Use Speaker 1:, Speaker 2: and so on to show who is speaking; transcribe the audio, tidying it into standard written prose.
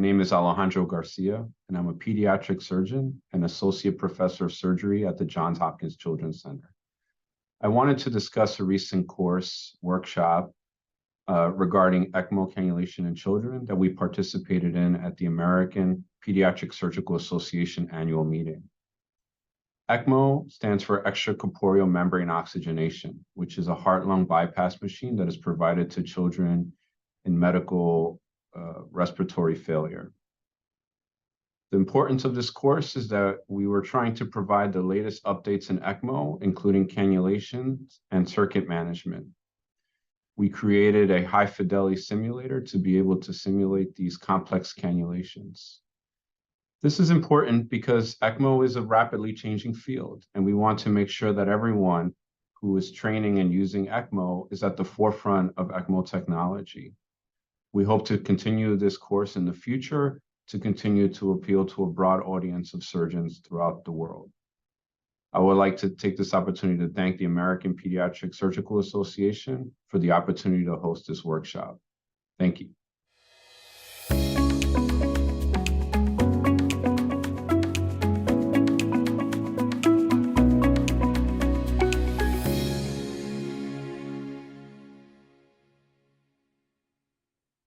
Speaker 1: name is Alejandro Garcia, and I'm a pediatric surgeon and associate professor of surgery at the Johns Hopkins Children's Center. I wanted to discuss a recent course workshop regarding ECMO cannulation in children that we participated in at the American Pediatric Surgical Association annual meeting. ECMO stands for extracorporeal membrane oxygenation, which is a heart-lung bypass machine that is provided to children in medical respiratory failure. The importance of this course is that we were trying to provide the latest updates in ECMO, including cannulation and circuit management. We created a high-fidelity simulator to be able to simulate these complex cannulations. This is important because ECMO is a rapidly changing field, and we want to make sure that everyone who is training and using ECMO is at the forefront of ECMO technology. We hope to continue this course in the future to continue to appeal to a broad audience of surgeons throughout the world. I would like to take this opportunity to thank the American Pediatric Surgical Association for the opportunity to host this workshop. Thank you.